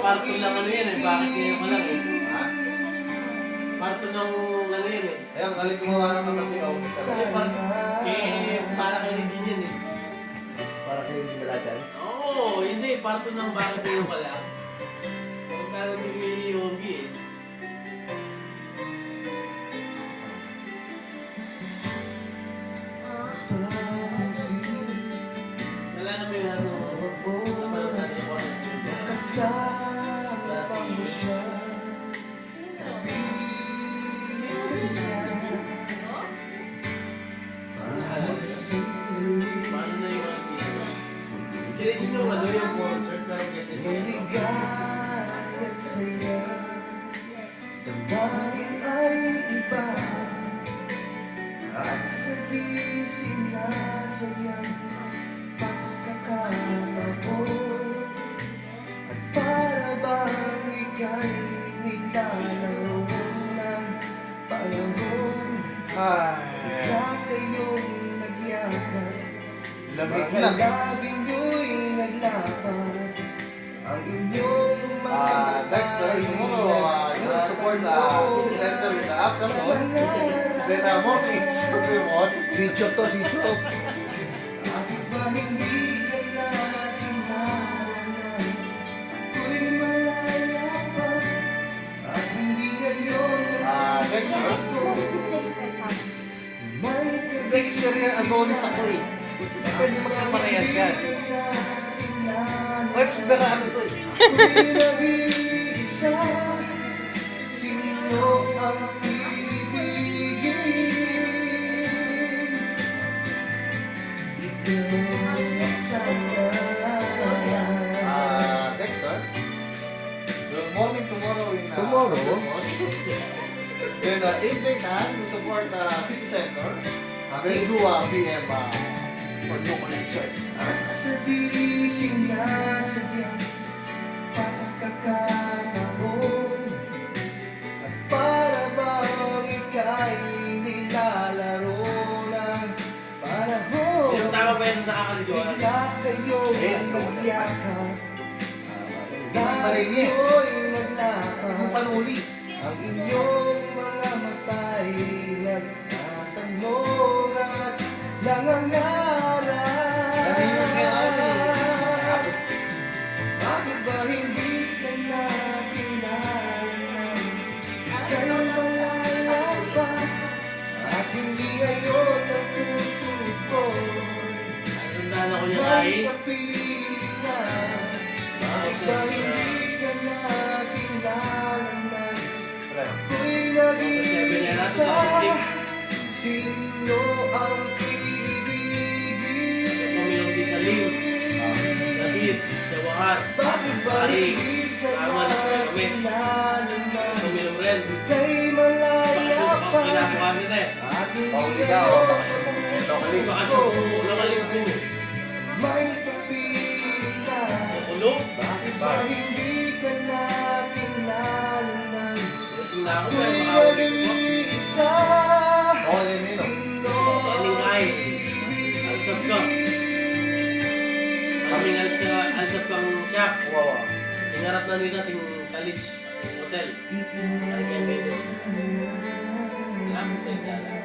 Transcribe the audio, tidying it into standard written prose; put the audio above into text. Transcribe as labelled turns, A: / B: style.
A: parto lang ano yan eh. Bakit ngayon ka lang eh?
B: Ha?
A: Parto ng ano yan eh.
B: Ayan, galing gumawa naman kasi ako.
A: Para kayo din yan eh.
B: Para kayo hindi nalatan.
A: Oo, hindi. Parto ng bakit ngayon ka lang. Pagkala ni Yogi eh. Wala na may ano.
B: Kasama mo siya.
A: Paano na yung ano? Sila din yung ano yung concert na kasi
B: Maligayat sa'yo. Damdamin ay iba. At sabihin sinasayang pagkakataon. At para bang ika'y nilalaro ng panahon. Kaya kayong nagyakap. Makalabing nyo'y naglakad. Ang inyong mga
C: Next, yung support City Center in the afternoon. Then morning, super one.
B: Si Chop to, si Chop. Bakit ba hindi ka natin nalaman? Ako'y malaya pa. At hindi ngayon
C: Next year.
B: may
C: Next year yan, Adonis ako eh. Pwede magkaparehas yan. Let's berano to eh.
B: ako'y nag-iisa. Sino ang ibigin? Ikaw sana.
C: Next Good morning tomorrow in
B: Tomorrow?
C: Then evening you support City Center. They do PM for new concert.
B: Sabihin sinasadyang pagkakataon. At para bang ika'y nilalaro ng panahon.
A: yung tama ba yung nakakaliguan?
B: Bigla kayong
C: Ang
B: nagyakap.
C: Maringi.
B: Ako'y naglakad.
C: Ang panuli.
B: Ang inyong mga mata'y nagtatanong at nangangarap. Bakit ba hindi ka nakilala? Ika'y malaya pa at hindi ngayon natutukoy.
A: Tandaan ako niya
B: May
A: kain.
B: kapitan. Bakit ba hindi ka nakilala? Ako'y nag-iisa. Sino ang
A: Pumilong di sa liw. David, sa wahat.
B: Bakit ba hindi ka nakilala?
A: Pumilong rin.
B: Ika'y malaya pa
A: Kailangan mo kami na eh.
B: at hindi
C: Pauli ka o bakasyon mo. Ito kali.
A: Baka nakalig mo.
B: may kapitan.
A: Ulo.
B: Bakit ba hindi ka nakilala?
A: Lasing na ako pero
B: Ako'y
A: makaulit ko.
B: nag-iisa.
C: All in Mino.
B: Sino
A: Kaning ay. Alsap ka. Kaming alsap kang shop.
C: Wow.
A: Ingarap na nila ting college hotel. Ay kayo dito. Salamat tayo.